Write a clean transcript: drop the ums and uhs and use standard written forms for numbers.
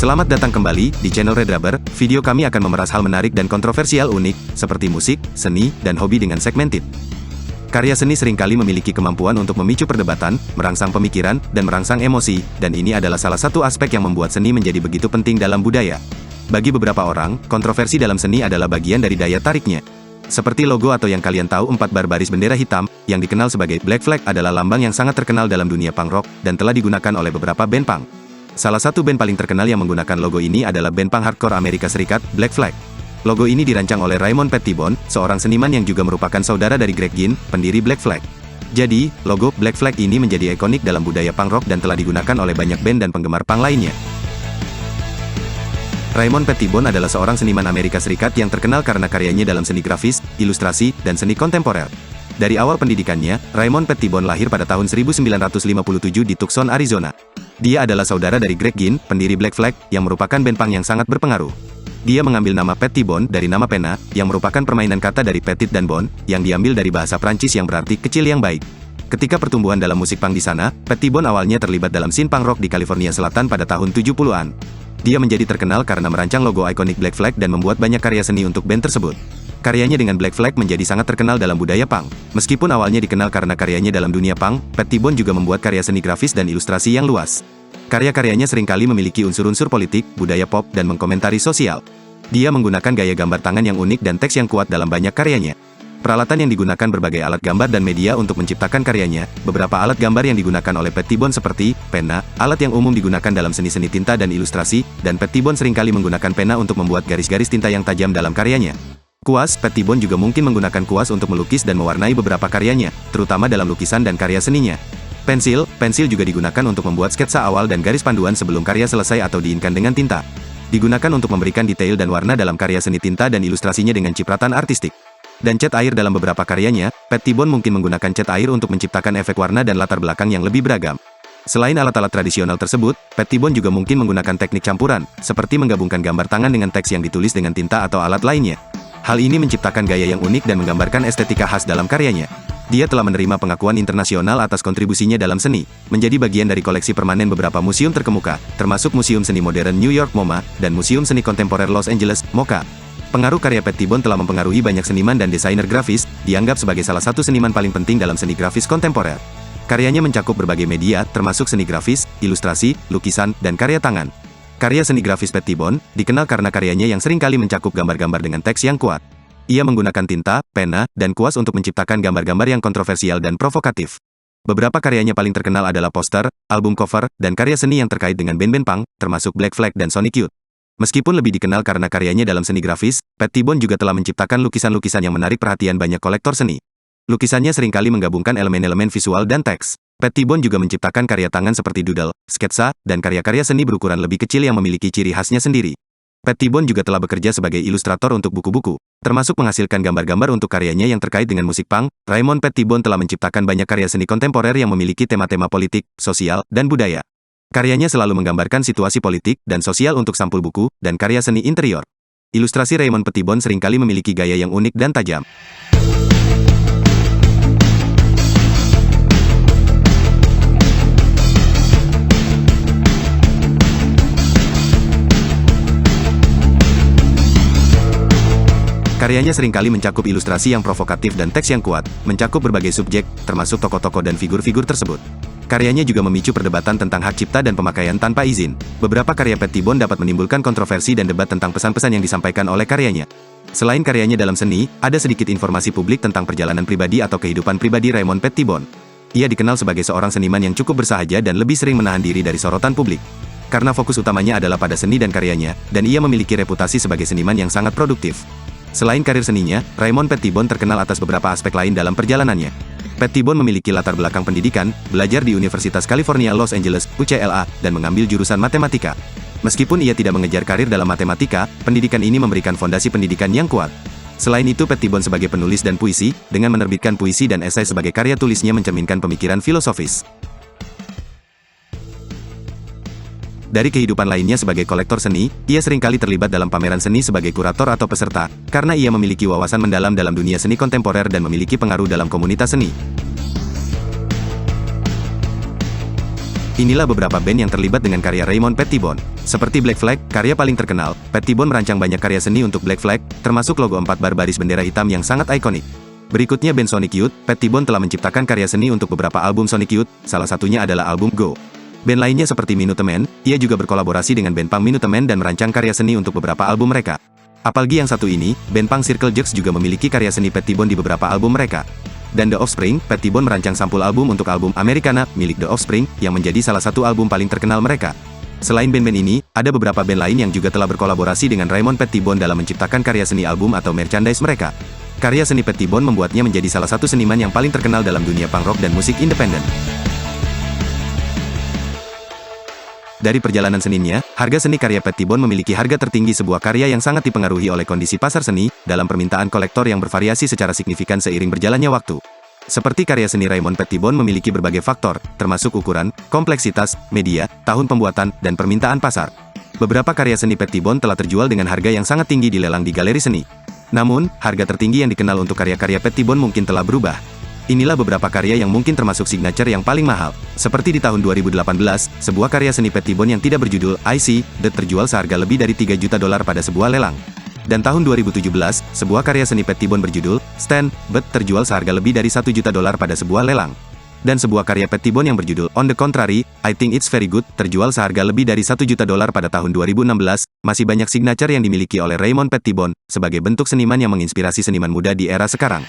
Selamat datang kembali di channel Red Rubber. Video kami akan memeras hal menarik dan kontroversial unik, seperti musik, seni, dan hobi dengan segmented. Karya seni seringkali memiliki kemampuan untuk memicu perdebatan, merangsang pemikiran, dan merangsang emosi, dan ini adalah salah satu aspek yang membuat seni menjadi begitu penting dalam budaya. Bagi beberapa orang, kontroversi dalam seni adalah bagian dari daya tariknya. Seperti logo atau yang kalian tahu 4 baris bendera hitam, yang dikenal sebagai Black Flag adalah lambang yang sangat terkenal dalam dunia punk rock, dan telah digunakan oleh beberapa band punk. Salah satu band paling terkenal yang menggunakan logo ini adalah band punk hardcore Amerika Serikat, Black Flag. Logo ini dirancang oleh Raymond Pettibon, seorang seniman yang juga merupakan saudara dari Greg Ginn, pendiri Black Flag. Jadi, logo Black Flag ini menjadi ikonik dalam budaya punk rock dan telah digunakan oleh banyak band dan penggemar punk lainnya. Raymond Pettibon adalah seorang seniman Amerika Serikat yang terkenal karena karyanya dalam seni grafis, ilustrasi, dan seni kontemporer. Dari awal pendidikannya, Raymond Pettibon lahir pada tahun 1957 di Tucson, Arizona. Dia adalah saudara dari Greg Ginn, pendiri Black Flag, yang merupakan band punk yang sangat berpengaruh. Dia mengambil nama Pettibon dari nama pena, yang merupakan permainan kata dari petit dan bon, yang diambil dari bahasa Prancis yang berarti kecil yang baik. Ketika pertumbuhan dalam musik punk di sana, Pettibon awalnya terlibat dalam scene punk rock di California Selatan pada tahun 70-an. Dia menjadi terkenal karena merancang logo ikonik Black Flag dan membuat banyak karya seni untuk band tersebut. Karyanya dengan Black Flag menjadi sangat terkenal dalam budaya punk. Meskipun awalnya dikenal karena karyanya dalam dunia punk, Pettibon juga membuat karya seni grafis dan ilustrasi yang luas. Karya-karyanya seringkali memiliki unsur-unsur politik, budaya pop, dan mengomentari sosial. Dia menggunakan gaya gambar tangan yang unik dan teks yang kuat dalam banyak karyanya. Peralatan yang digunakan berbagai alat gambar dan media untuk menciptakan karyanya. Beberapa alat gambar yang digunakan oleh Pettibon seperti pena, alat yang umum digunakan dalam seni-seni tinta dan ilustrasi, dan Pettibon seringkali menggunakan pena untuk membuat garis-garis tinta yang tajam dalam karyanya. Kuas, Pettibon juga mungkin menggunakan kuas untuk melukis dan mewarnai beberapa karyanya, terutama dalam lukisan dan karya seninya. Pensil juga digunakan untuk membuat sketsa awal dan garis panduan sebelum karya selesai atau diinkan dengan tinta. Digunakan untuk memberikan detail dan warna dalam karya seni tinta dan ilustrasinya dengan cipratan artistik. Dan cat air dalam beberapa karyanya, Pettibon mungkin menggunakan cat air untuk menciptakan efek warna dan latar belakang yang lebih beragam. Selain alat-alat tradisional tersebut, Pettibon juga mungkin menggunakan teknik campuran, seperti menggabungkan gambar tangan dengan teks yang ditulis dengan tinta atau alat lainnya. Hal ini menciptakan gaya yang unik dan menggambarkan estetika khas dalam karyanya. Dia telah menerima pengakuan internasional atas kontribusinya dalam seni, menjadi bagian dari koleksi permanen beberapa museum terkemuka, termasuk Museum Seni Modern New York MoMA, dan Museum Seni Kontemporer Los Angeles, MoCA. Pengaruh karya Pettibon telah mempengaruhi banyak seniman dan desainer grafis, dianggap sebagai salah satu seniman paling penting dalam seni grafis kontemporer. Karyanya mencakup berbagai media, termasuk seni grafis, ilustrasi, lukisan, dan karya tangan. Karya seni grafis Pettibon dikenal karena karyanya yang seringkali mencakup gambar-gambar dengan teks yang kuat. Ia menggunakan tinta, pena, dan kuas untuk menciptakan gambar-gambar yang kontroversial dan provokatif. Beberapa karyanya paling terkenal adalah poster, album cover, dan karya seni yang terkait dengan band-band punk, termasuk Black Flag dan Sonic Youth. Meskipun lebih dikenal karena karyanya dalam seni grafis, Pettibon juga telah menciptakan lukisan-lukisan yang menarik perhatian banyak kolektor seni. Lukisannya seringkali menggabungkan elemen-elemen visual dan teks. Pettibon juga menciptakan karya tangan seperti doodle, sketsa, dan karya-karya seni berukuran lebih kecil yang memiliki ciri khasnya sendiri. Pettibon juga telah bekerja sebagai ilustrator untuk buku-buku, termasuk menghasilkan gambar-gambar untuk karyanya yang terkait dengan musik punk. Raymond Pettibon telah menciptakan banyak karya seni kontemporer yang memiliki tema-tema politik, sosial, dan budaya. Karyanya selalu menggambarkan situasi politik dan sosial untuk sampul buku dan karya seni interior. Ilustrasi Raymond Pettibon seringkali memiliki gaya yang unik dan tajam. Karyanya seringkali mencakup ilustrasi yang provokatif dan teks yang kuat, mencakup berbagai subjek, termasuk tokoh-tokoh dan figur-figur tersebut. Karyanya juga memicu perdebatan tentang hak cipta dan pemakaian tanpa izin. Beberapa karya Pettibon dapat menimbulkan kontroversi dan debat tentang pesan-pesan yang disampaikan oleh karyanya. Selain karyanya dalam seni, ada sedikit informasi publik tentang perjalanan pribadi atau kehidupan pribadi Raymond Pettibon. Ia dikenal sebagai seorang seniman yang cukup bersahaja dan lebih sering menahan diri dari sorotan publik. Karena fokus utamanya adalah pada seni dan karyanya, dan ia memiliki reputasi sebagai seniman yang sangat produktif. Selain karir seninya, Raymond Pettibon terkenal atas beberapa aspek lain dalam perjalanannya. Pettibon memiliki latar belakang pendidikan, belajar di Universitas California Los Angeles, UCLA, dan mengambil jurusan matematika. Meskipun ia tidak mengejar karir dalam matematika, pendidikan ini memberikan fondasi pendidikan yang kuat. Selain itu, Pettibon sebagai penulis dan puisi, dengan menerbitkan puisi dan esai sebagai karya tulisnya mencerminkan pemikiran filosofis. Dari kehidupan lainnya sebagai kolektor seni, ia seringkali terlibat dalam pameran seni sebagai kurator atau peserta, karena ia memiliki wawasan mendalam dalam dunia seni kontemporer dan memiliki pengaruh dalam komunitas seni. Inilah beberapa band yang terlibat dengan karya Raymond Pettibon. Seperti Black Flag, karya paling terkenal, Pettibon merancang banyak karya seni untuk Black Flag, termasuk logo 4 bar baris bendera hitam yang sangat ikonik. Berikutnya band Sonic Youth, Pettibon telah menciptakan karya seni untuk beberapa album Sonic Youth, salah satunya adalah album Go. Band lainnya seperti Minutemen, ia juga berkolaborasi dengan band punk Minutemen dan merancang karya seni untuk beberapa album mereka. Apalagi yang satu ini, band punk Circle Jerks juga memiliki karya seni Pettibon di beberapa album mereka. Dan The Offspring, Pettibon merancang sampul album untuk album Americana, milik The Offspring, yang menjadi salah satu album paling terkenal mereka. Selain band-band ini, ada beberapa band lain yang juga telah berkolaborasi dengan Raymond Pettibon dalam menciptakan karya seni album atau merchandise mereka. Karya seni Pettibon membuatnya menjadi salah satu seniman yang paling terkenal dalam dunia punk rock dan musik independen. Dari perjalanan seninya, harga seni karya Pettibon memiliki harga tertinggi sebuah karya yang sangat dipengaruhi oleh kondisi pasar seni, dalam permintaan kolektor yang bervariasi secara signifikan seiring berjalannya waktu. Seperti karya seni Raymond Pettibon memiliki berbagai faktor, termasuk ukuran, kompleksitas, media, tahun pembuatan, dan permintaan pasar. Beberapa karya seni Pettibon telah terjual dengan harga yang sangat tinggi di lelang di galeri seni. Namun, harga tertinggi yang dikenal untuk karya-karya Pettibon mungkin telah berubah. Inilah beberapa karya yang mungkin termasuk signature yang paling mahal. Seperti di tahun 2018, sebuah karya seni Pettibon yang tidak berjudul I See That terjual seharga lebih dari $3 juta pada sebuah lelang. Dan tahun 2017, sebuah karya seni Pettibon berjudul Stand But terjual seharga lebih dari $1 juta pada sebuah lelang. Dan sebuah karya Pettibon yang berjudul On the Contrary, I Think It's Very Good terjual seharga lebih dari $1 juta pada tahun 2016. Masih banyak signature yang dimiliki oleh Raymond Pettibon sebagai bentuk seniman yang menginspirasi seniman muda di era sekarang.